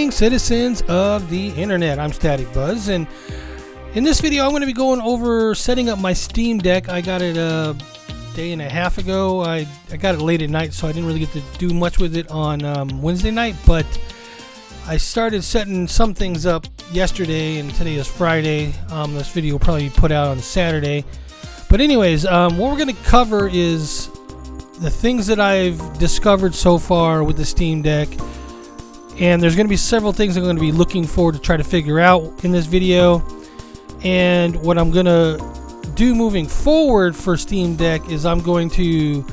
Greetings, citizens of the internet. I'm Static Buzz, and in this video I'm going to be going over setting up my Steam Deck. I got it a day and a half ago. I got it late at night, so I didn't really get to do much with it on Wednesday night, but I started setting some things up yesterday, and today is Friday. This video will probably be put out on Saturday. But anyways, what we're going to cover is the things that I've discovered so far with the Steam Deck. And there's going to be several things I'm going to be looking for to try to figure out in this video. And what I'm going to do moving forward for Steam Deck is I'm going to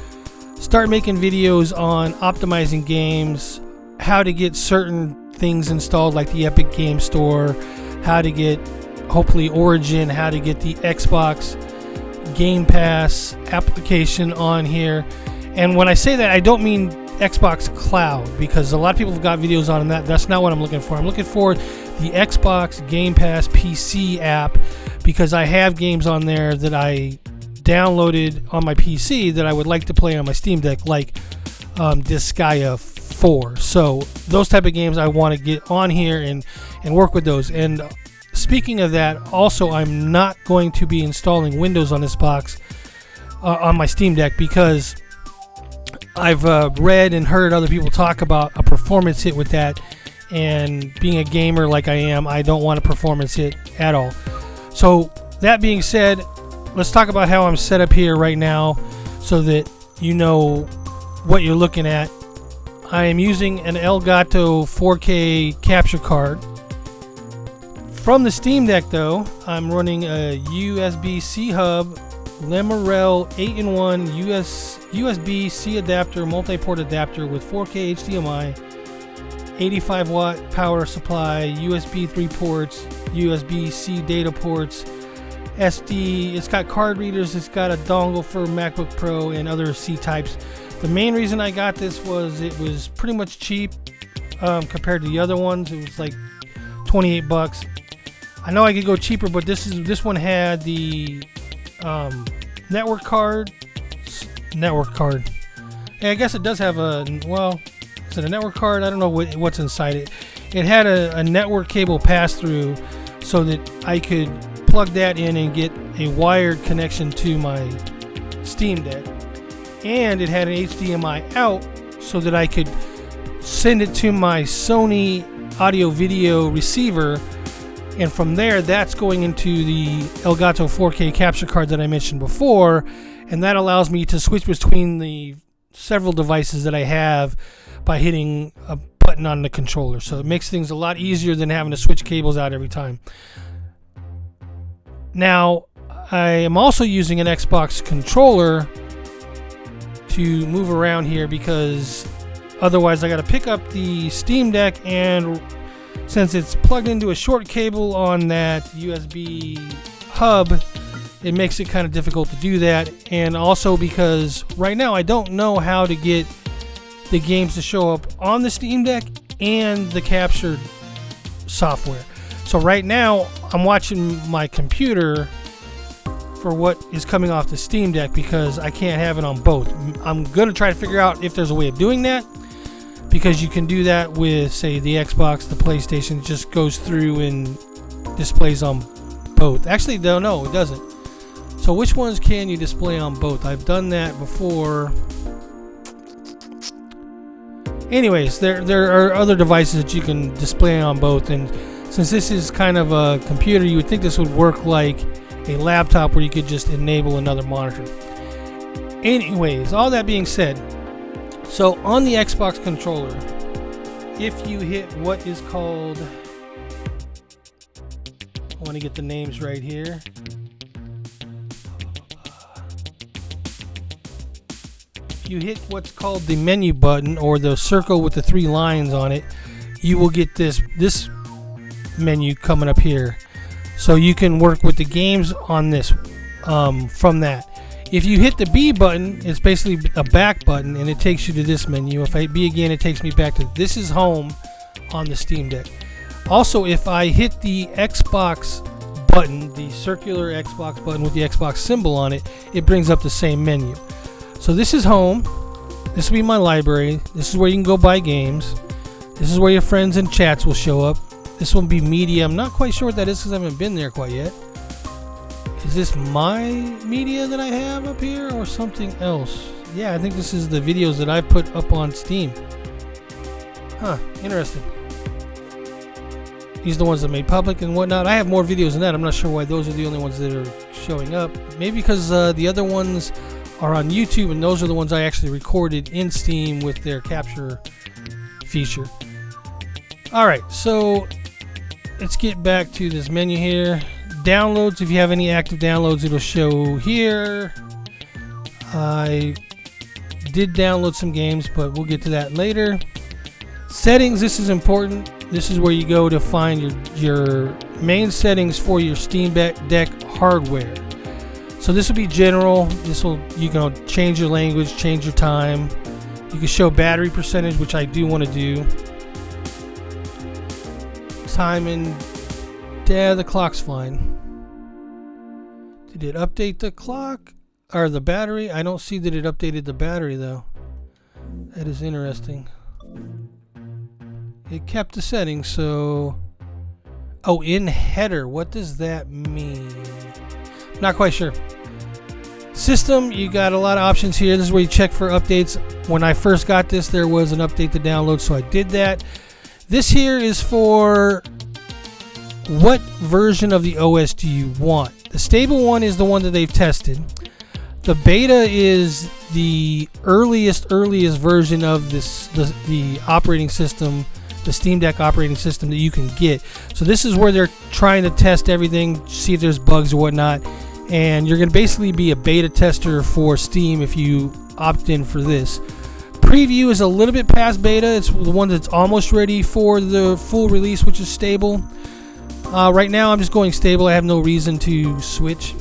start making videos on optimizing games, how to get certain things installed like the Epic Game Store, how to get hopefully Origin, how to get the Xbox Game Pass application on here. And when I say that, I don't mean Xbox Cloud, because a lot of people have got videos on that. That's not what I'm looking for. I'm looking for the Xbox Game Pass PC app, because I have games on there that I downloaded on my PC that I would like to play on my Steam Deck, like Disgaea 4. So those type of games I want to get on here and work with those. And speaking of that, also I'm not going to be installing Windows on this box on my Steam Deck, because I've read and heard other people talk about a performance hit with that, and being a gamer like I am, I don't want a performance hit at all. So that being said, let's talk about how I'm set up here right now so that you know what you're looking at. I am using an Elgato 4K capture card. From the Steam Deck though, I'm running a USB-C hub Lemarel 8-in-1 USB-C adapter, multi-port adapter with 4K HDMI, 85 watt power supply, USB 3 ports, USB-C data ports, SD. It's got card readers. It's got a dongle for MacBook Pro and other C types. The main reason I got this was it was pretty much cheap compared to the other ones. It was like 28 bucks. I know I could go cheaper, but this one had the network card. Yeah, I guess it does have a, well, is it a network card? I don't know what's inside it. It had a network cable pass through so that I could plug that in and get a wired connection to my Steam Deck. And it had an HDMI out so that I could send it to my Sony audio video receiver. And from there, that's going into the Elgato 4K capture card that I mentioned before, and that allows me to switch between the several devices that I have by hitting a button on the controller. So it makes things a lot easier than having to switch cables out every time. Now, I am also using an Xbox controller to move around here, because otherwise I got to pick up the Steam Deck, and since it's plugged into a short cable on that USB hub, it makes it kind of difficult to do that. And also because right now I don't know how to get the games to show up on the Steam Deck and the captured software. So right now I'm watching my computer for what is coming off the Steam Deck, because I can't have it on both. I'm going to try to figure out if there's a way of doing that, because you can do that with, say, the Xbox, the PlayStation. It just goes through and displays on both. Actually, no, it doesn't. So which ones can you display on both? I've done that before. Anyways, there are other devices that you can display on both, and since this is kind of a computer, you would think this would work like a laptop where you could just enable another monitor. Anyways, all that being said, so on the Xbox controller, if you hit what is called, I want to get the names right here. If you hit what's called the menu button, or the circle with the 3 lines on it, you will get this menu coming up here. So you can work with the games on this from that. If you hit the B button, it's basically a back button, and it takes you to this menu. If I hit B again, it takes me back to this is home on the Steam Deck. Also, if I hit the Xbox button, the circular Xbox button with the Xbox symbol on it, it brings up the same menu. So this is home. This will be my library. This is where you can go buy games. This is where your friends and chats will show up. This will be media. I'm not quite sure what that is because I haven't been there quite yet. Is this my media that I have up here or something else? Yeah, I think this is the videos that I put up on Steam. Huh, interesting. These are the ones that made public and whatnot. I have more videos than that. I'm not sure why those are the only ones that are showing up. Maybe because the other ones are on YouTube, and those are the ones I actually recorded in Steam with their capture feature. Alright, so let's get back to this menu here. Downloads, if you have any active downloads, it'll show here. I did download some games, but we'll get to that later. Settings, this is important. This is where you go to find your main settings for your Steam Deck hardware. So this will be general. You can change your language, change your time. You can show battery percentage, which I do want to do. Time and the clock's fine. Did it update the clock or the battery? I don't see that it updated the battery though. That is interesting. It kept the settings, so... Oh, in header. What does that mean? Not quite sure. System, you got a lot of options here. This is where you check for updates. When I first got this, there was an update to download, so I did that. This here is for what version of the OS do you want. The stable one is the one that they've tested. The beta is the earliest version of the operating system, the Steam Deck operating system that you can get. So this is where they're trying to test everything, see if there's bugs or whatnot, and you're going to basically be a beta tester for Steam if you opt in for this. Preview is a little bit past beta. It's the one that's almost ready for the full release, which is stable. Right now I'm just going stable. I have no reason to switch.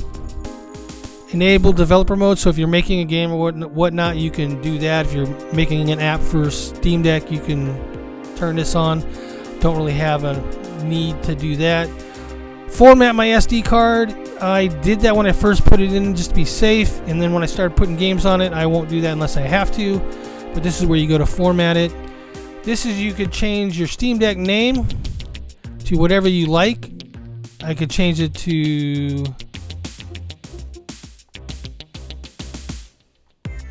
Enable developer mode, so if you're making a game or whatnot, you can do that. If you're making an app for Steam Deck, you can turn this on. Don't really have a need to do that. Format my SD card. I did that when I first put it in just to be safe, and then when I started putting games on it, I won't do that unless I have to. But this is where you go to format it. This is, you could change your Steam Deck name to whatever you like. I could change it to...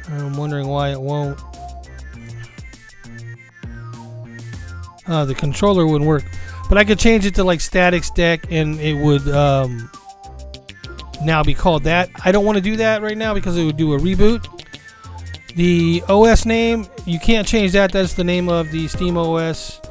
I'm wondering why it won't. The controller wouldn't work, but I could change it to like Statics Deck, and it would now be called that. I don't want to do that right now because it would do a reboot. The OS name, you can't change that. That's the name of the Steam OS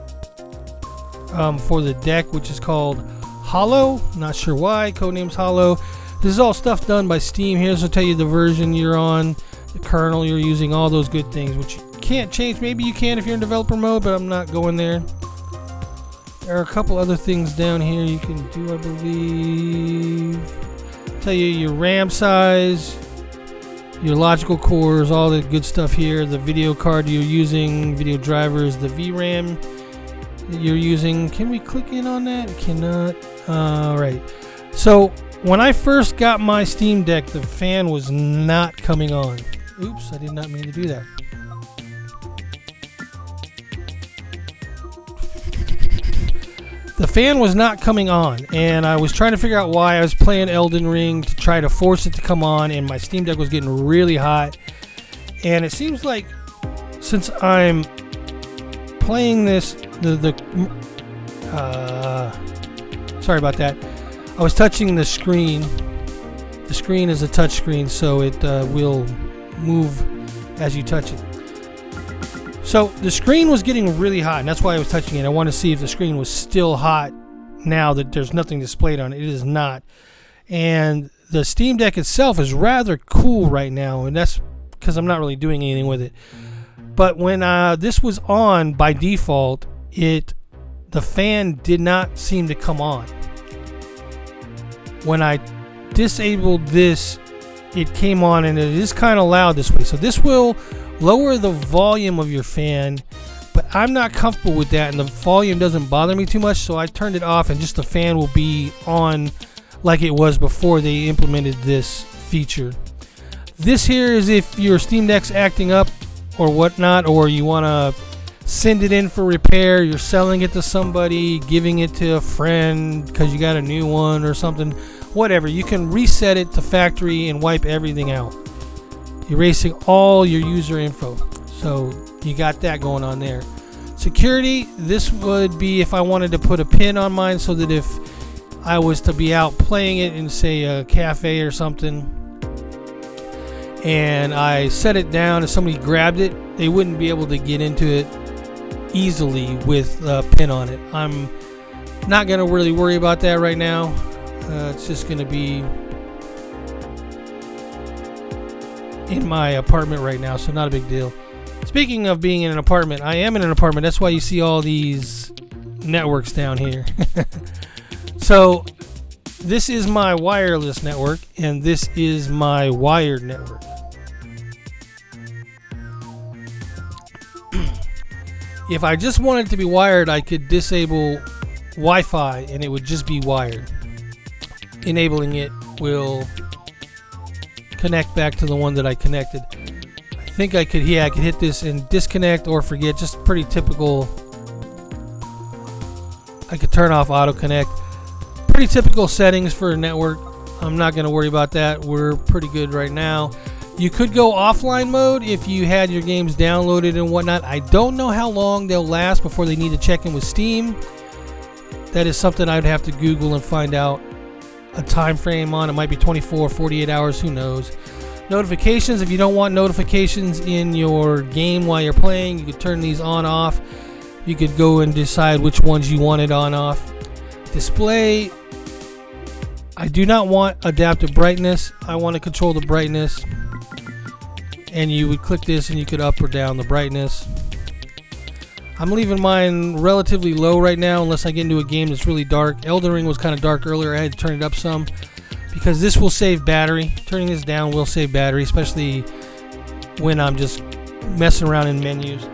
for the deck, which is called Hollow. Not sure why. Codename's Hollow. This is all stuff done by Steam. Here's to tell you the version you're on, the kernel you're using, all those good things, which you can't change. Maybe you can if you're in developer mode, but I'm not going there. There are a couple other things down here you can do, I believe. Tell you your RAM size, your logical cores, all the good stuff here. The video card you're using, video drivers, the VRAM that you're using. Can we click in on that? Cannot. Alright. So when I first got my Steam Deck, the fan was not coming on. Oops, I did not mean to do that. The fan was not coming on, and I was trying to figure out why. I was playing Elden Ring to try to force it to come on, and my Steam Deck was getting really hot. And it seems like since I'm playing this, sorry about that. I was touching the screen. The screen is a touch screen, so it will move as you touch it. So the screen was getting really hot, and that's why I was touching it. I wanted to see if the screen was still hot now that there's nothing displayed on it. It is not. And the Steam Deck itself is rather cool right now, and that's because I'm not really doing anything with it. But when this was on by default, the fan did not seem to come on. When I disabled this, it came on, and it is kind of loud this way. So this will lower the volume of your fan, but I'm not comfortable with that, and the volume doesn't bother me too much, so I turned it off, and just the fan will be on like it was before they implemented this feature. This here is if your Steam Deck's acting up or whatnot, or you want to send it in for repair, you're selling it to somebody, giving it to a friend because you got a new one or something, whatever, you can reset it to factory and wipe everything out, erasing all your user info. So you got that going on there. Security, this would be if I wanted to put a pin on mine so that if I was to be out playing it in, say, a cafe or something, and I set it down and somebody grabbed it, they wouldn't be able to get into it easily with a pin on it. I'm not going to really worry about that right now. It's just going to be in my apartment right now, so not a big deal. Speaking of being in an apartment, I am in an apartment. That's why you see all these networks down here. So this is my wireless network, and this is my wired network. If I just wanted it to be wired, I could disable Wi-Fi and it would just be wired. Enabling it will connect back to the one that I connected. I think I could hit this and disconnect or forget. Just pretty typical. I could turn off auto connect. Pretty typical settings for a network. I'm not going to worry about that. We're pretty good right now. You could go offline mode if you had your games downloaded and whatnot. I don't know how long they'll last before they need to check in with Steam. That is something I'd have to Google and find out a time frame on. It might be 24, 48 hours, who knows. Notifications, if you don't want notifications in your game while you're playing, you could turn these on off. You could go and decide which ones you wanted on off. Display, I do not want adaptive brightness. I want to control the brightness, and you would click this and you could up or down the brightness. I'm leaving mine relatively low right now unless I get into a game that's really dark. Elden Ring was kind of dark earlier. I had to turn it up some because this will save battery. Turning this down will save battery, especially when I'm just messing around in menus,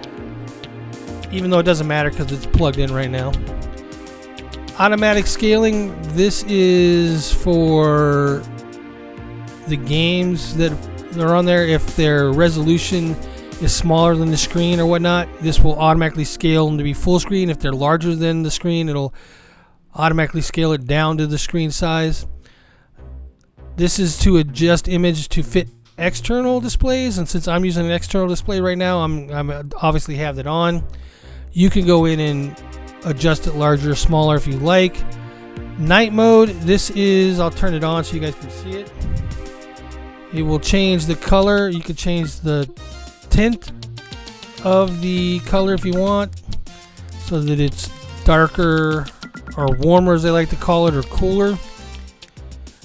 even though it doesn't matter because it's plugged in right now. Automatic scaling, this is for the games that are on there. If their resolution is smaller than the screen or whatnot, this will automatically scale them to be full screen. If they're larger than the screen, it'll automatically scale it down to the screen size. This is to adjust image to fit external displays, and since I'm using an external display right now, I'm obviously have that on. You can go in and adjust it larger or smaller if you like. Night mode, this is, I'll turn it on so you guys can see it. It will change the color. You can change the tint of the color if you want, so that it's darker or warmer, as they like to call it, or cooler.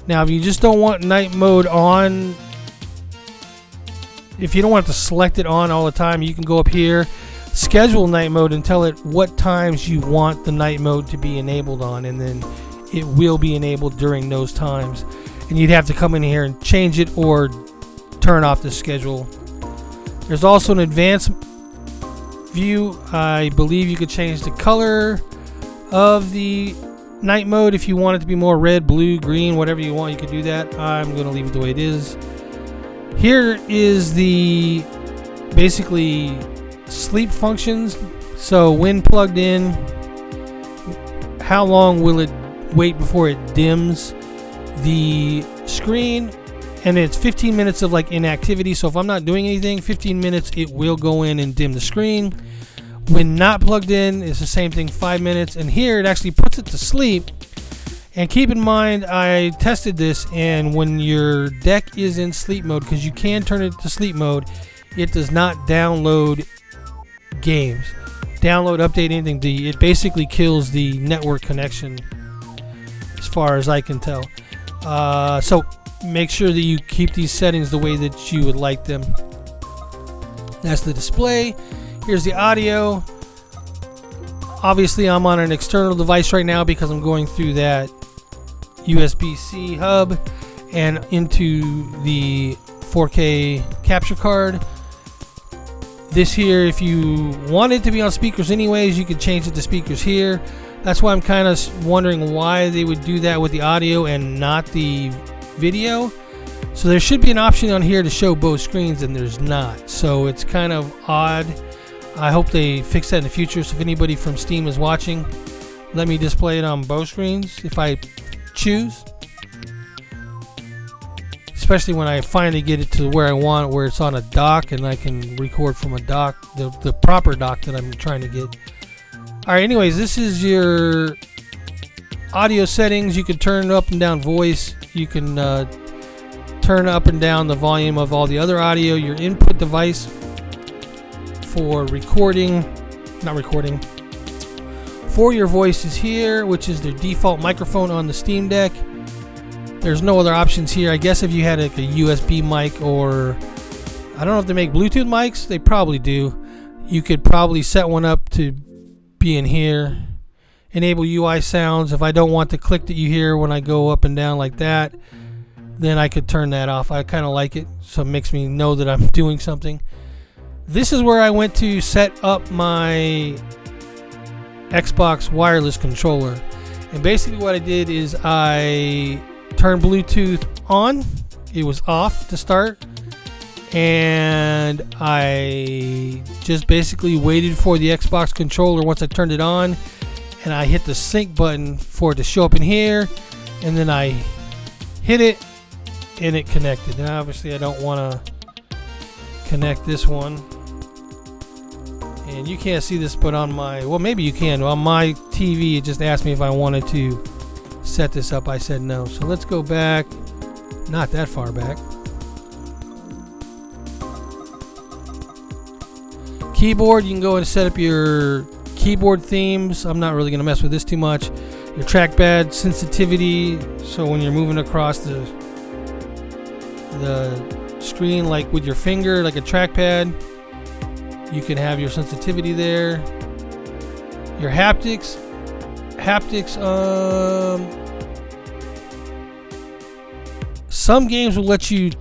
Now, if you just don't want night mode on, if you don't want to select it on all the time, you can go up here, schedule night mode, and tell it what times you want the night mode to be enabled on, and then it will be enabled during those times. And you'd have to come in here and change it or turn off the schedule. There's also an advanced view. I believe you could change the color of the night mode if you want it to be more red, blue, green, whatever you want. You could do that. I'm going to leave it the way it is. Here is the basically sleep functions. So when plugged in, how long will it wait before it dims the screen? And it's 15 minutes of like inactivity. So if I'm not doing anything, 15 minutes it will go in and dim the screen. When not plugged in, it's the same thing, 5 minutes. And here it actually puts it to sleep. And keep in mind, I tested this, and when your deck is in sleep mode, because you can turn it to sleep mode, it does not download games, download, update, anything. It basically kills the network connection, as far as I can tell. So make sure that you keep these settings the way that you would like them. That's the display. Here's the audio. Obviously, I'm on an external device right now because I'm going through that USB-C hub and into the 4K capture card. This here, if you want it to be on speakers anyways, you could change it to speakers here. That's why I'm kind of wondering why they would do that with the audio and not the video. So there should be an option on here to show both screens, and there's not. So it's kind of odd. I hope they fix that in the future. So if anybody from Steam is watching, let me display it on both screens if I choose. Especially when I finally get it to where I want, where it's on a dock and I can record from a dock, the proper dock that I'm trying to get. Alright, anyways, this is your audio settings. You can turn up and down voice. You can turn up and down the volume of all the other audio. Your input device for for your voice is here, which is the default microphone on the Steam Deck. There's no other options here. I guess if you had like a USB mic, or I don't know if they make Bluetooth mics, they probably do. You could probably set one up to be in here. Enable UI sounds. If I don't want the click that you hear when I go up and down like that, then I could turn that off. I kind of like it, so it makes me know that I'm doing something. This is where I went to set up my Xbox wireless controller. And basically what I did is I turned Bluetooth on. It was off to start. And I just basically waited for the Xbox controller once I turned it on. And I hit the sync button for it to show up in here. And then I hit it and it connected. Now obviously I don't want to connect this one. And you can't see this, but on my, well, maybe you can. On my TV, it just asked me if I wanted to set this up. I said no. So let's go back. Not that far back. Keyboard, you can go and set up your keyboard themes. I'm not really going to mess with this too much. Your trackpad sensitivity, so when you're moving across the screen, like with your finger, like a trackpad, you can have your sensitivity there. Your haptics, some games will let you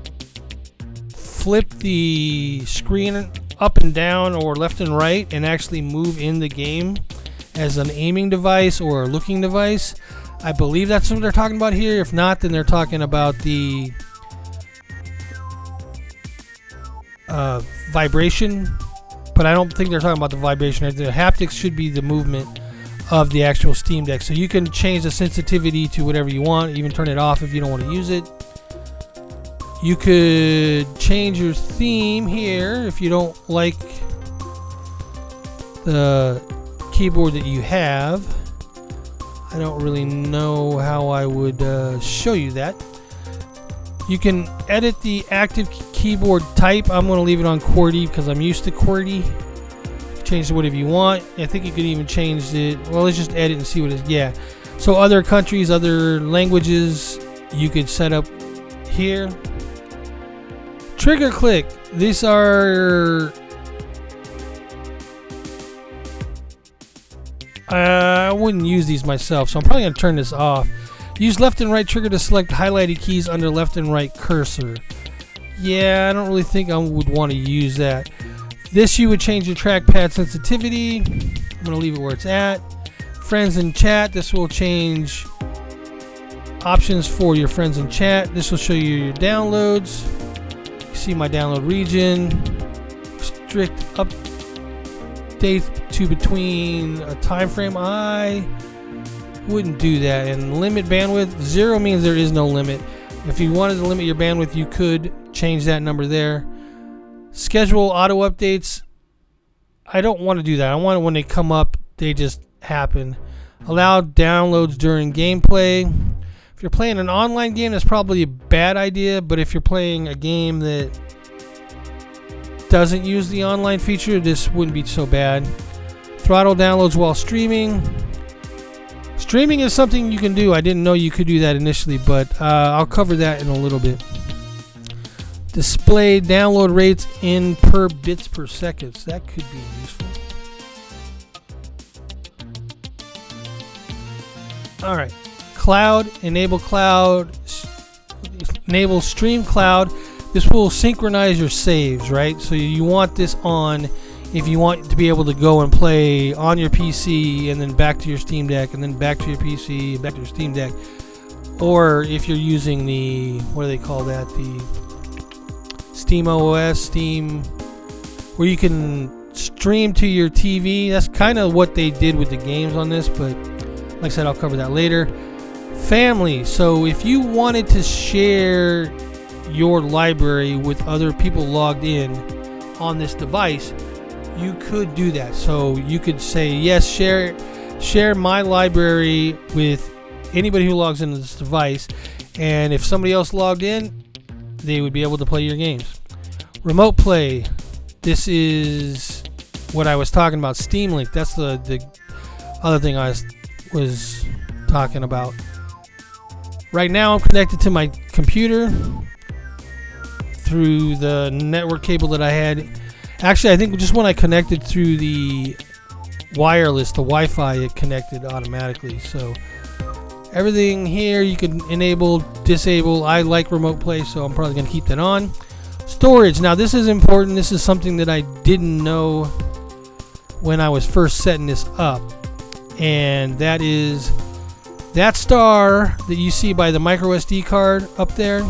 flip the screen up and down or left and right and actually move in the game as an aiming device or a looking device. I believe that's what they're talking about here. If not, then they're talking about the vibration, but I don't think they're talking about the vibration. The haptics should be the movement of the actual Steam Deck. So you can change the sensitivity to whatever you want, even turn it off if you don't want to use it. You could change your theme here if you don't like the keyboard that you have. I don't really know how I would show you that. You can edit the active keyboard type. I'm going to leave it on QWERTY because I'm used to QWERTY. Change it whatever you want. I think you could even change it. Well, let's just edit and see what it is. Yeah. So other countries, other languages, you could set up here. Trigger click. These are... I wouldn't use these myself, so I'm probably going to turn this off. Use left and right trigger to select highlighted keys under left and right cursor. Yeah, I don't really think I would want to use that. This, you would change your trackpad sensitivity. I'm going to leave it where it's at. Friends and chat. This will change options for your friends and chat. This will show you your downloads. You see my download region. Strict update to between a time frame. I wouldn't do that. And limit bandwidth. 0 means there is no limit. If you wanted to limit your bandwidth, you could change that number there. Schedule auto updates. I don't want to do that. I want it when they come up, they just happen. Allow downloads during gameplay. If you're playing an online game, that's probably a bad idea, but if you're playing a game that doesn't use the online feature, this wouldn't be so bad. Throttle downloads while streaming. Streaming is something you can do. I didn't know you could do that initially, but I'll cover that in a little bit. Display download rates in per bits per second. So that could be useful. All right. Cloud. Enable cloud. Enable stream cloud. This will synchronize your saves, right? So you want this on if you want to be able to go and play on your PC and then back to your Steam Deck and then back to your PC and back to your Steam Deck. Or if you're using the, what do they call that? The Steam OS, Steam, where you can stream to your TV. That's kind of what they did with the games on this, but like I said, I'll cover that later. Family. So if you wanted to share your library with other people logged in on this device, you could do that. So you could say, yes, share my library with anybody who logs into this device, and if somebody else logged in, they would be able to play your games. Remote play. This is what I was talking about. Steam Link. That's the other thing I was talking about. Right now I'm connected to my computer through the network cable that I had. Actually, I think just when I connected through the wireless, the Wi-Fi, it connected automatically. So everything here you can enable, disable. I like remote play, so I'm probably going to keep that on. Storage. Now this is important. This is something that I didn't know when I was first setting this up, and that is that star that you see by the micro SD card up there.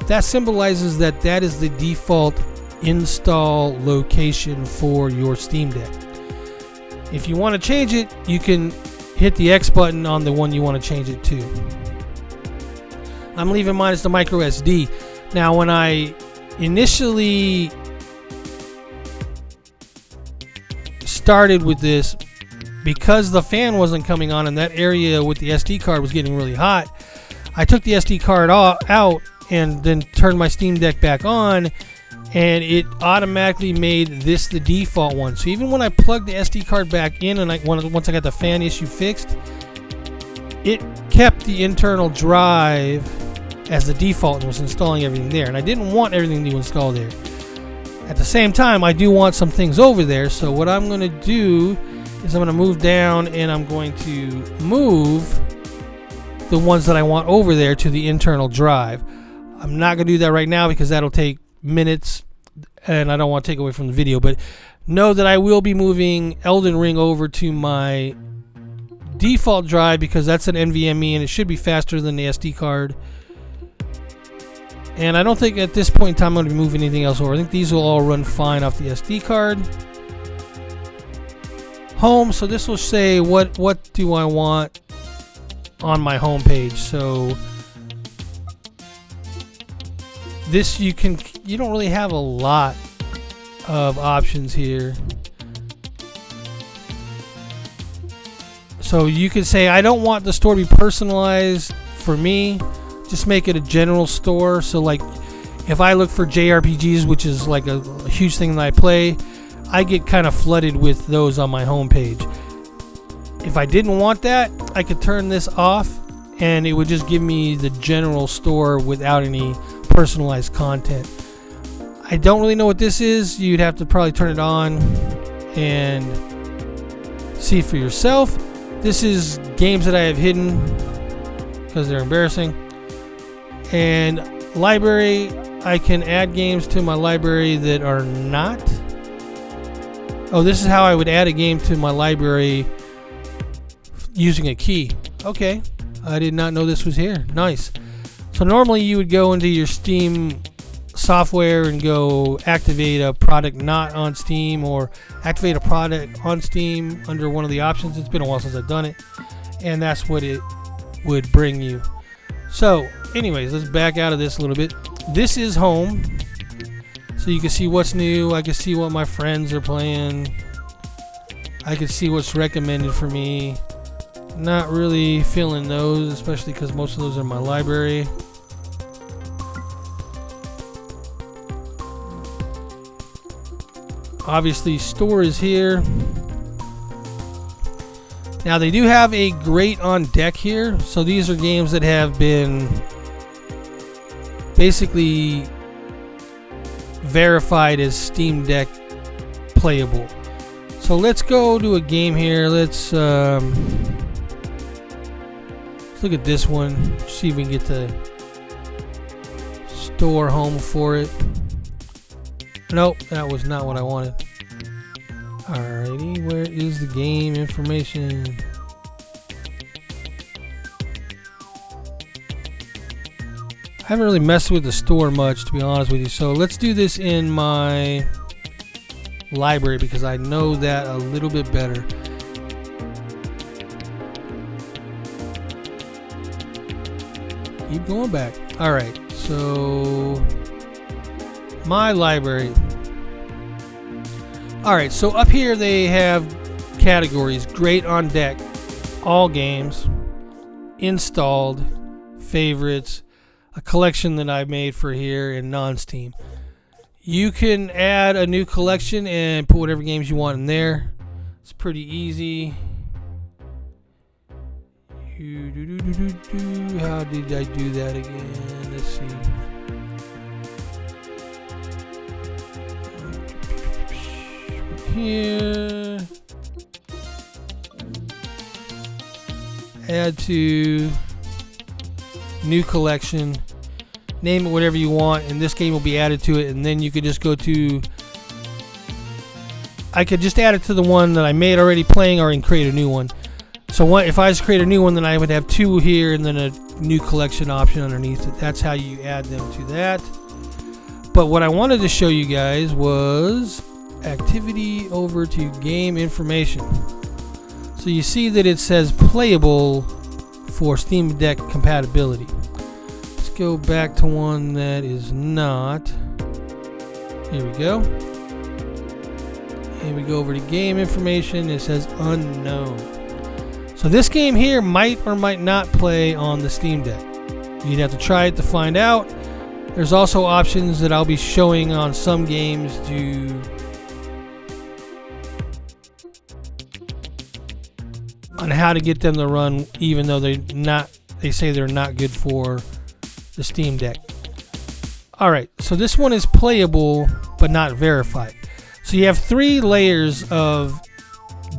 That symbolizes that that is the default install location for your Steam Deck. If you want to change it, you can hit the X button on the one you want to change it to. I'm leaving mine as the micro SD. Now when I initially started with this, because the fan wasn't coming on and that area with the SD card was getting really hot, I took the SD card out and then turned my Steam Deck back on, and it automatically made this the default one. So even when I plugged the SD card back in and once I got the fan issue fixed, it kept the internal drive as the default and was installing everything there. And I didn't want everything to install there. At the same time, I do want some things over there. So what I'm going to do is I'm going to move down and I'm going to move the ones that I want over there to the internal drive. I'm not going to do that right now because that'll take minutes and I don't want to take away from the video, but know that I will be moving Elden Ring over to my default drive because that's an NVMe and it should be faster than the SD card. And I don't think at this point in time I'm going to be moving anything else over. I think these will all run fine off the SD card. Home, so this will say what do I want on my home page. So this you don't really have a lot of options here. So you can say I don't want the store to be personalized for me, just make it a general store. So like if I look for JRPGs, which is like a huge thing that I play, I get kind of flooded with those on my home page. If I didn't want that, I could turn this off and it would just give me the general store without any personalized content. I don't really know what this is. You'd have to probably turn it on and see for yourself. This is games that I have hidden because they're embarrassing. And library, I can add games to my library that are not. Oh, this is how I would add a game to my library using a key. Okay, I did not know this was here. Nice. So normally you would go into your Steam software and go activate a product not on Steam or activate a product on Steam under one of the options. It's been a while since I've done it, and that's what it would bring you. So anyways, let's back out of this a little bit. This is home, so you can see what's new. I can see what my friends are playing. I can see what's recommended for me. Not really feeling those, especially because most of those are in my library. Obviously, store is here. Now they do have a Great on Deck here. So these are games that have been basically verified as Steam Deck playable. So let's go to a game here. Let's look at this one. See if we can get the store home for it. Nope, that was not what I wanted. Alrighty, where is the game information? I haven't really messed with the store much, to be honest with you. So let's do this in my library because I know that a little bit better. Keep going back. Alright, so my library. Alright, so up here they have categories. Great on deck, all games, installed, favorites, a collection that I made for here, and non-Steam. You can add a new collection and put whatever games you want in there. It's pretty easy. How did I do that again? Let's see. Here. Add to new collection. Name it whatever you want, and this game will be added to it. And then you could just go to. I could just add it to the one that I made already playing, or create a new one. So if I just create a new one, then I would have two here and then a new collection option underneath it. That's how you add them to that. But what I wanted to show you guys was activity over to game information. So you see that it says playable for Steam Deck compatibility. Let's go back to one that is not. Here we go. And we go over to game information. It says unknown. So this game here might or might not play on the Steam Deck. You'd have to try it to find out. There's also options that I'll be showing on some games on how to get them to run, even though they say they're not good for the Steam Deck. Alright, so this one is playable but not verified. So you have 3 layers of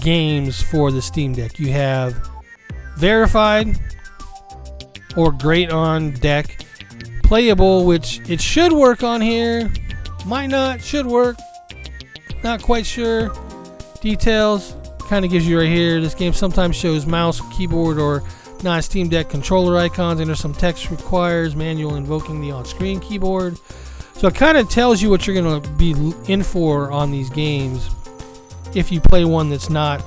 games for the Steam Deck. You have verified or great on deck, playable, which it should work on here, might not, should work, not quite sure. Details kind of gives you right here. This game sometimes shows mouse, keyboard, or non-Steam Deck controller icons, and there's some text requires manual invoking the on-screen keyboard. So it kind of tells you what you're going to be in for on these games if you play one that's not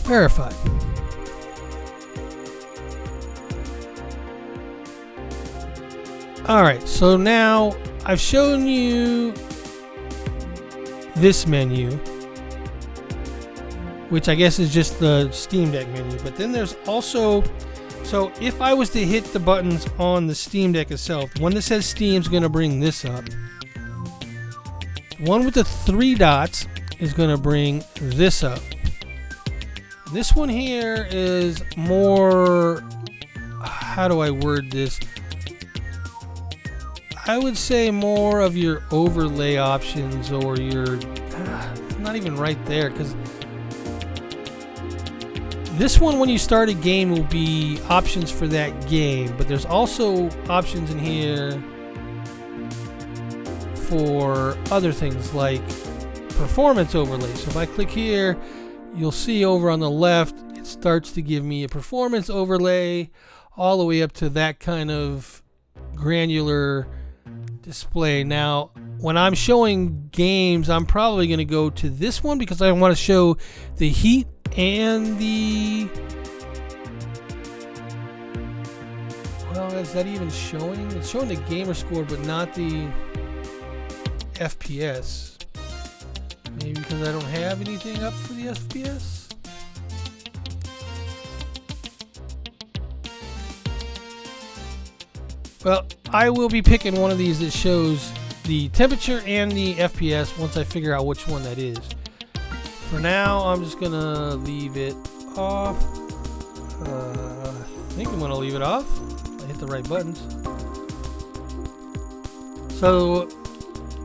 verified. Alright, so now I've shown you this menu, which I guess is just the Steam Deck menu, but then there's also, so if I was to hit the buttons on the Steam Deck itself, the one that says Steam is going to bring this up. The one with the 3 dots is going to bring this up. This one here is more, how do I word this? I would say more of your overlay options, or your, not even right there, because this one, when you start a game, will be options for that game, but there's also options in here for other things like performance overlay. So if I click here, you'll see over on the left it starts to give me a performance overlay all the way up to that kind of granular display. Now when I'm showing games, I'm probably going to go to this one because I want to show the heat and the, well, is that even showing? It's showing the gamer score but not the FPS. Maybe because I don't have anything up for the FPS. Well, I will be picking one of these that shows the temperature and the FPS once I figure out which one that is. For now, I'm just gonna leave it off. I think I'm gonna leave it off. I hit the right buttons. So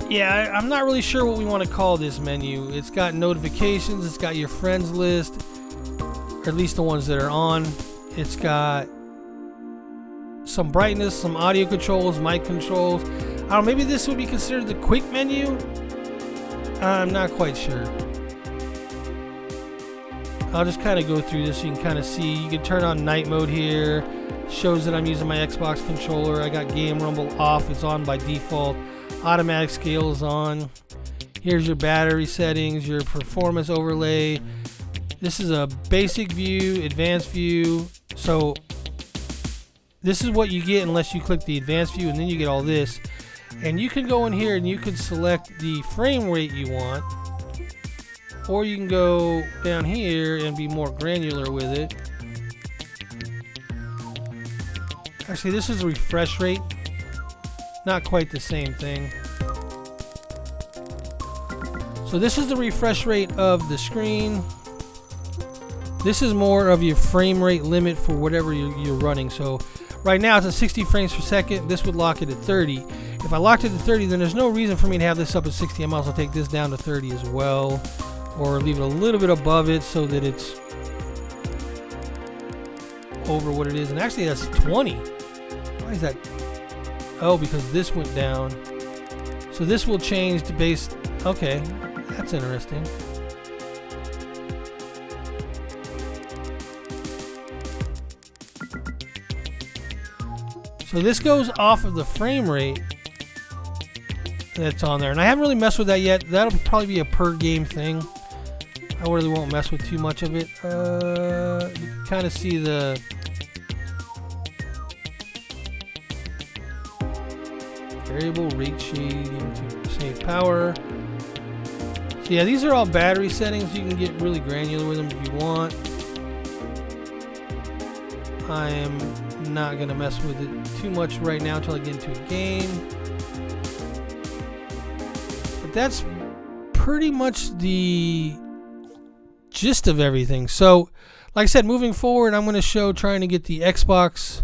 yeah, I'm not really sure what we want to call this menu. It's got notifications, it's got your friends list, or at least the ones that are on. It's got some brightness, some audio controls, mic controls. I don't know, maybe this would be considered the quick menu? I'm not quite sure. I'll just kind of go through this so you can kind of see. You can turn on night mode here. Shows that I'm using my Xbox controller. I got Game Rumble off. It's on by default. Automatic scale is on. Here's your battery settings, your performance overlay. This is a basic view, advanced view. So this is what you get unless you click the advanced view, and then you get all this. And you can go in here and you can select the frame rate you want, or you can go down here and be more granular with it. Actually, this is refresh rate. Not quite the same thing. So this is the refresh rate of the screen. This is more of your frame rate limit for whatever you're running. So right now it's at 60 frames per second. This would lock it at 30. If I locked it at 30, then there's no reason for me to have this up at 60. I might also take this down to 30 as well, or leave it a little bit above it so that it's over what it is. And actually that's 20. Why is that? Oh, because this went down. So this will change to base. Okay, that's interesting. So this goes off of the frame rate that's on there, and I haven't really messed with that yet. That'll probably be a per game thing. I really won't mess with too much of it. You can kind of see the variable rate shading to save power. So yeah, these are all battery settings. You can get really granular with them if you want. I am not going to mess with it too much right now until I get into a game. But that's pretty much the gist of everything. So, like I said, moving forward, I'm going to show trying to get the Xbox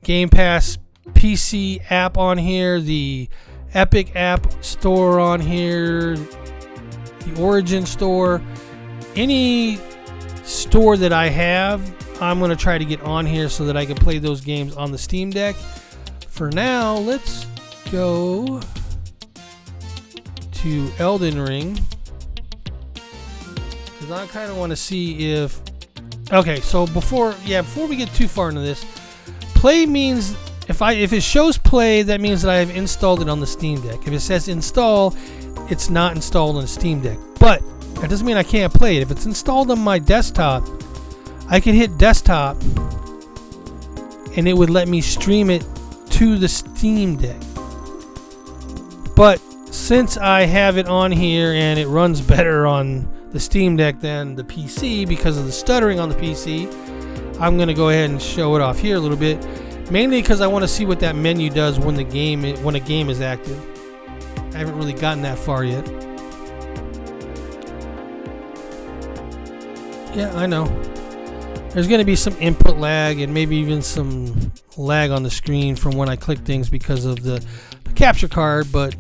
Game Pass PC app on here, the Epic App Store on here, the Origin Store, any store that I have, I'm going to try to get on here so that I can play those games on the Steam Deck. For now, let's go to Elden Ring, because I kind of want to see if... Okay, so before we get too far into this, play means if it shows play, that means that I have installed it on the Steam Deck. If it says install, it's not installed on the Steam Deck. But that doesn't mean I can't play it. If it's installed on my desktop, I can hit desktop and it would let me stream it to the Steam Deck. But since I have it on here and it runs better on the Steam Deck than the PC because of the stuttering on the PC, I'm going to go ahead and show it off here a little bit. Mainly because I want to see what that menu does when a game is active. I haven't really gotten that far yet. Yeah, I know. There's going to be some input lag and maybe even some lag on the screen from when I click things because of the capture card, but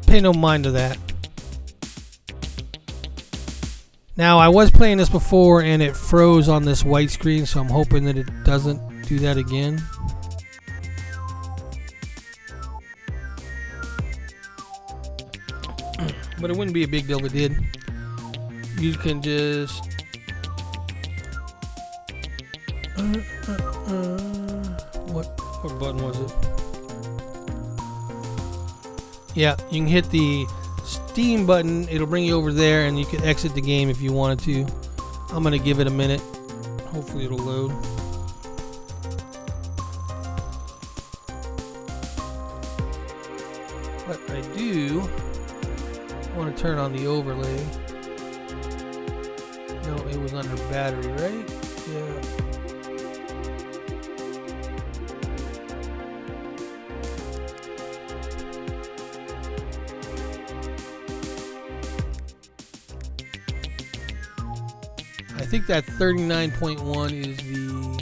pay no mind to that. Now, I was playing this before and it froze on this white screen, so I'm hoping that it doesn't do that again. But it wouldn't be a big deal if it did. You can just... What button was it? Yeah, you can hit the Steam button. It'll bring you over there and you can exit the game if you wanted to. I'm going to give it a minute. Hopefully it'll load. But I do want to turn on the overlay. No, it was under battery, right? Yeah. I think that 39.1 is the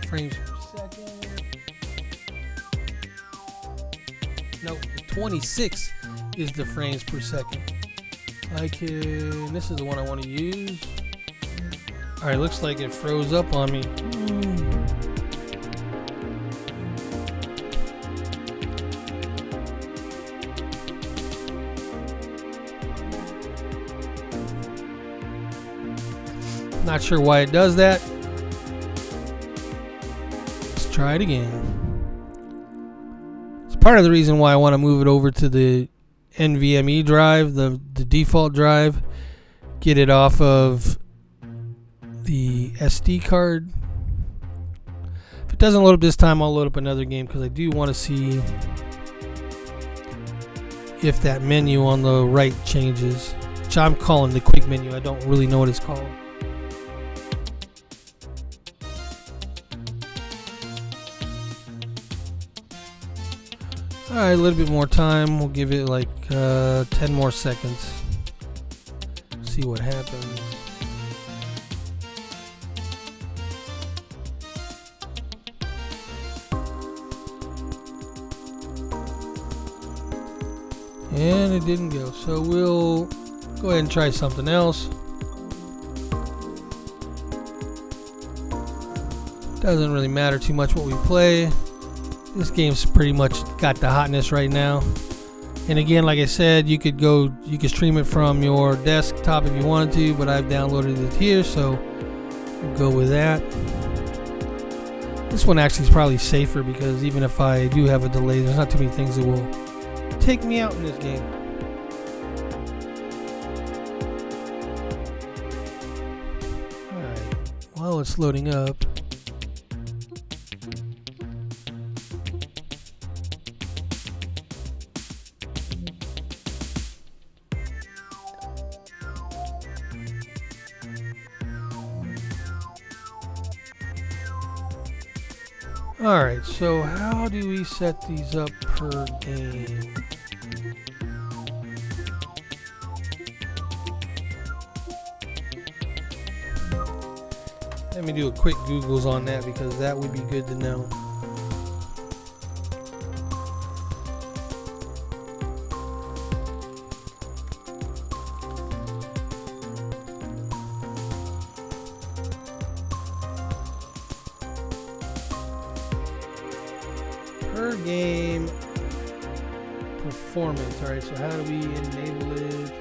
frames per second. No, 26 is the frames per second. This is the one I want to use. Alright, looks like it froze up on me. Not sure why it does that. Let's try it again. Let's part of the reason why I want to move it over to the NVMe drive, the default drive, get it off of the SD card. If it doesn't load up this time, I'll load up another game because I do want to see if that menu on the right changes, which I'm calling the quick menu. I don't really know what it's called. Alright, a little bit more time. We'll give it like 10 more seconds. See what happens. And it didn't go, so we'll go ahead and try something else. Doesn't really matter too much what we play. This game's pretty much got the hotness right now. And again, like I said, you could stream it from your desktop if you wanted to, but I've downloaded it here, so we'll go with that. This one actually is probably safer because even if I do have a delay, there's not too many things that will take me out in this game. Alright, while it's loading up, alright, so how do we set these up per game? Let me do a quick Googles on that because that would be good to know. Per game performance. Alright, so how do we enable it?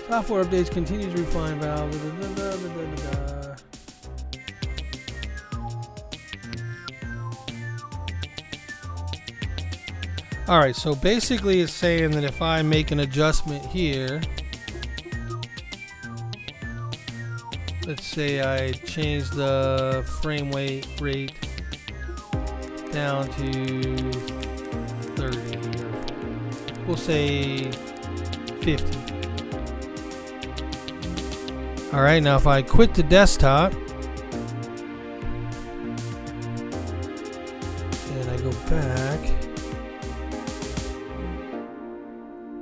Software updates, continue to refine valve. Alright, so basically it's saying that if I make an adjustment here, let's say I change the frame rate down to 30, or we'll say 50. Alright, now if I quit the desktop and I go back,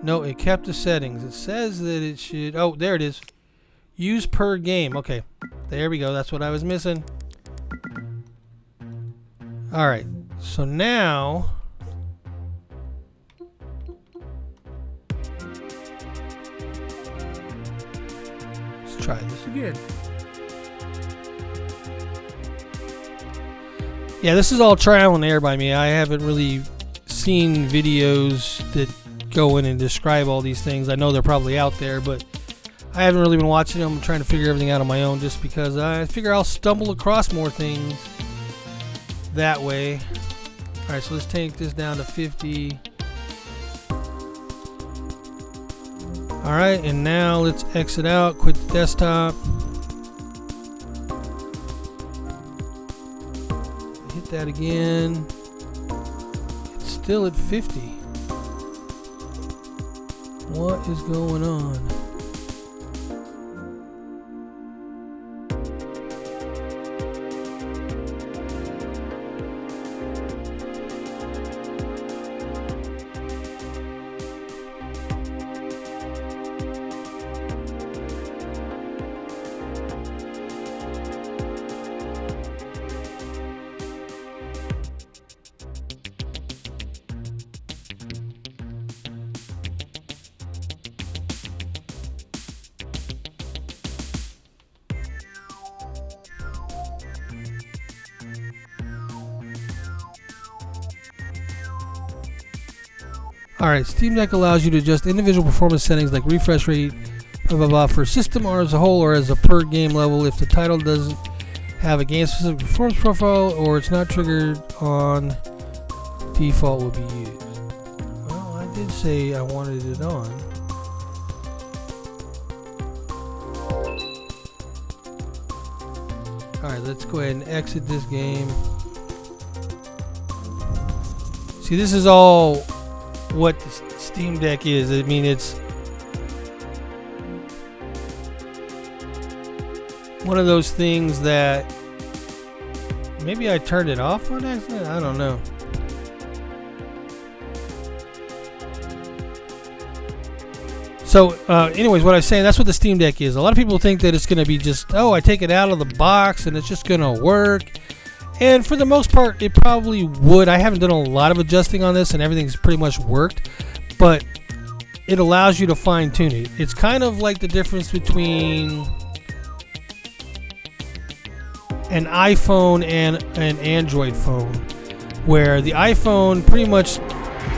no, it kept the settings. It says that it should, oh, there it is. Use per game. Okay, there we go. That's what I was missing. Alright, so now try this again. Yeah, this is all trial and error by me. I haven't really seen videos that go in and describe all these things. I know they're probably out there, but I haven't really been watching them. I'm trying to figure everything out on my own just because I figure I'll stumble across more things that way. Alright, so let's take this down to 50. Alright, and now let's exit out, quit the desktop. Hit that again. It's still at 50. What is going on? Alright, Steam Deck allows you to adjust individual performance settings like refresh rate, blah blah blah for system or as a whole or as a per game level if the title doesn't have a game specific performance profile or it's not triggered on default will be used. Well, I did say I wanted it on. Alright, let's go ahead and exit this game. See, this is all what the Steam Deck is. I mean, it's one of those things that maybe I turned it off on accident. I don't know. So, anyways, what I was saying, that's what the Steam Deck is. A lot of people think that it's going to be just, oh, I take it out of the box and it's just going to work. And for the most part, it probably would. I haven't done a lot of adjusting on this and everything's pretty much worked. But it allows you to fine tune it. It's kind of like the difference between an iPhone and an Android phone, where the iPhone pretty much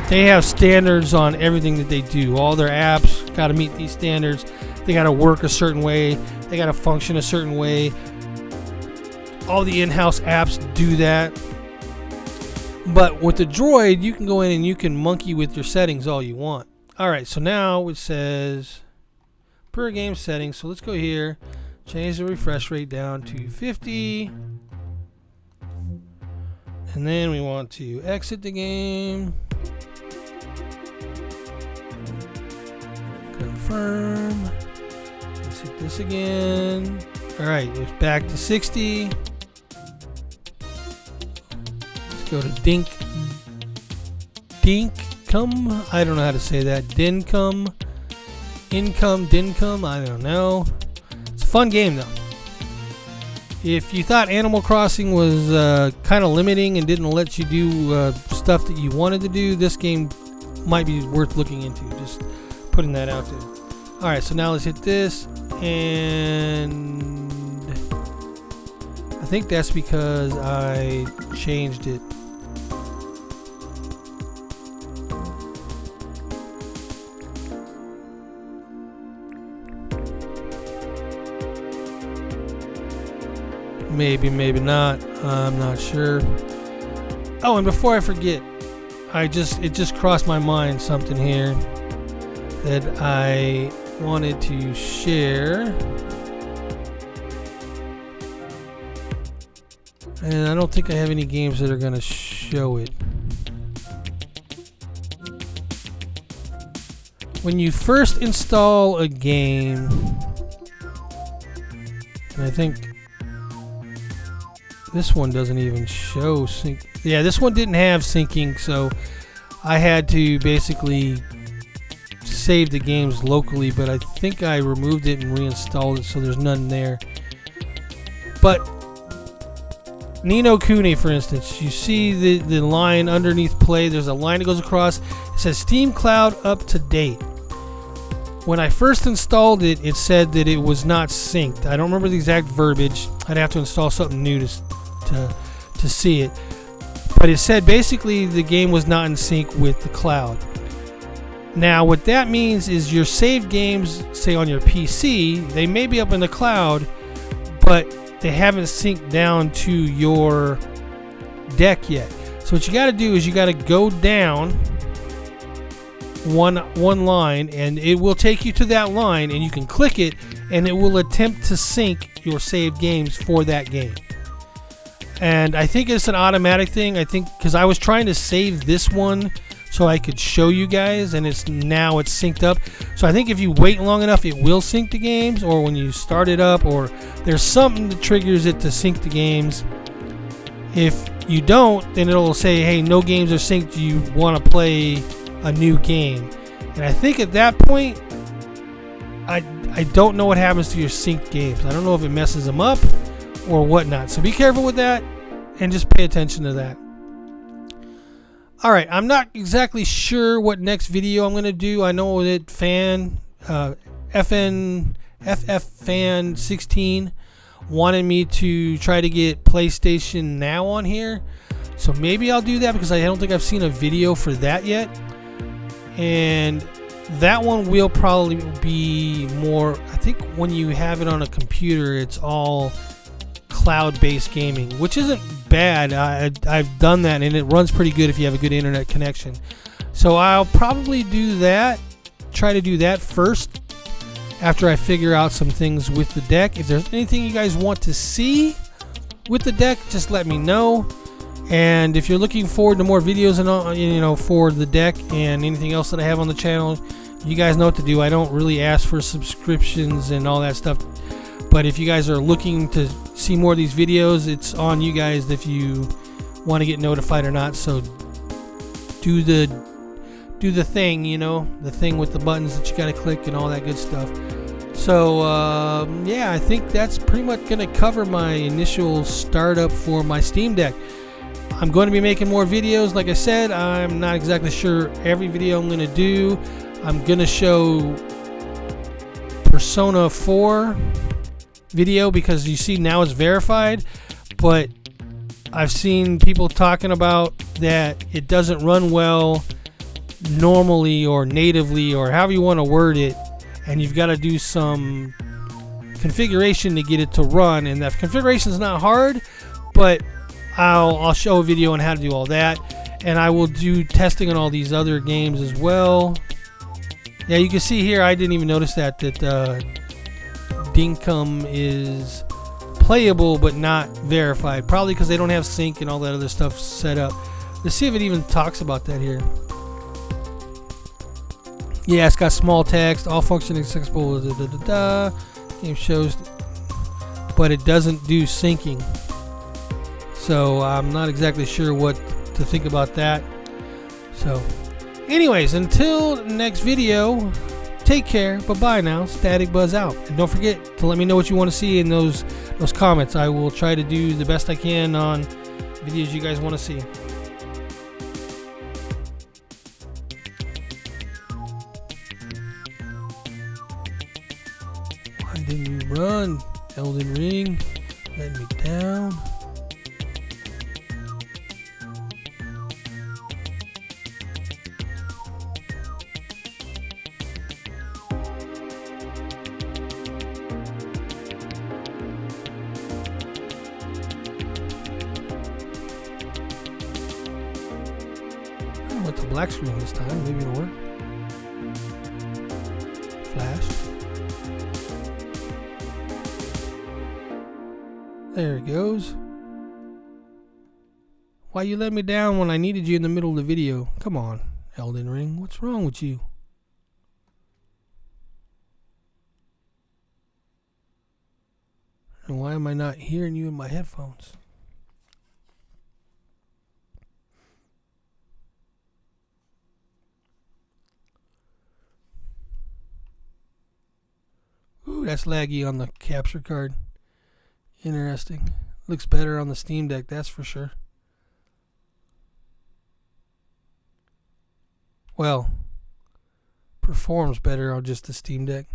they have standards on everything that they do. All their apps got to meet these standards. They got to work a certain way. They got to function a certain way. All the in-house apps do that. But with the Droid, you can go in and you can monkey with your settings all you want. Alright, so now it says per game settings. So let's go here. Change the refresh rate down to 50. And then we want to exit the game. Confirm. Let's hit this again. Alright, it's back to 60. Let's go to Dinkum. I don't know how to say that. Dinkum. Dinkum. I don't know. It's a fun game though. If you thought Animal Crossing was kind of limiting and didn't let you do stuff that you wanted to do, this game might be worth looking into. Just putting that out there. Alright, so now let's hit this, and I think that's because I changed it. Maybe, maybe not. I'm not sure. Oh, and before I forget, it just crossed my mind something here that I wanted to share. And I don't think I have any games that are going to show it. When you first install a game, and I think this one doesn't even show sync. Yeah, this one didn't have syncing, so I had to basically save the games locally, but I think I removed it and reinstalled it, so there's none there. But Ni no Kuni, for instance, you see the line underneath play. There's a line that goes across. It says Steam Cloud up to date. When I first installed it, it said that it was not synced. I don't remember the exact verbiage. I'd have to install something new to see it. But it said basically the game was not in sync with the cloud. Now what that means is your saved games, say on your PC, they may be up in the cloud, but they haven't synced down to your deck yet. So what you got to do is you got to go down one line, and it will take you to that line, and you can click it, and it will attempt to sync your saved games for that game. And I think it's an automatic thing. I think because I was trying to save this one so I could show you guys, and it's synced up. So I think if you wait long enough, it will sync the games, or when you start it up, or there's something that triggers it to sync the games. If you don't, then it'll say, hey, no games are synced. Do you want to play a new game? And I think at that point, I don't know what happens to your synced games. I don't know if it messes them up or whatnot. So be careful with that and just pay attention to that. Alright, I'm not exactly sure what next video I'm going to do. I know that FFFan16 wanted me to try to get PlayStation Now on here. So maybe I'll do that because I don't think I've seen a video for that yet. And that one will probably be more, I think when you have it on a computer, it's all cloud-based gaming, which isn't bad. I've done that, and it runs pretty good if you have a good internet connection. So I'll probably do that, try to do that first after I figure out some things with the deck. If there's anything you guys want to see with the deck, just let me know. And if you're looking forward to more videos and all, you know, for the deck and anything else that I have on the channel, you guys know what to do. I don't really ask for subscriptions and all that stuff, but if you guys are looking to see more of these videos, it's on you guys if you want to get notified or not. So do the thing, you know, the thing with the buttons that you got to click and all that good stuff. So yeah, I think that's pretty much going to cover my initial startup for my Steam Deck. I'm going to be making more videos. Like I said, I'm not exactly sure every video I'm going to do. I'm going to show Persona 4 video because you see now it's verified, but I've seen people talking about that it doesn't run well normally or natively or however you want to word it, and you've got to do some configuration to get it to run, and that configuration is not hard, but I'll show a video on how to do all that, and I will do testing on all these other games as well. Yeah, you can see here I didn't even notice that Dinkum is playable but not verified, probably because they don't have sync and all that other stuff set up. Let's see if it even talks about that here. Yeah, it's got small text, all functioning accessible, game shows, but it doesn't do syncing. So I'm not exactly sure what to think about that. So anyways, until next video, take care. Bye-bye now. Static Buzz out. And don't forget to let me know what you want to see in those comments. I will try to do the best I can on videos you guys want to see. Why didn't you run? Elden Ring let me down. I went to black screen this time. Maybe it'll work. Flash. There it goes. Why you let me down when I needed you in the middle of the video? Come on, Elden Ring. What's wrong with you? And why am I not hearing you in my headphones? Ooh, that's laggy on the capture card. Interesting. Looks better on the Steam Deck, that's for sure. Well, performs better on just the Steam Deck.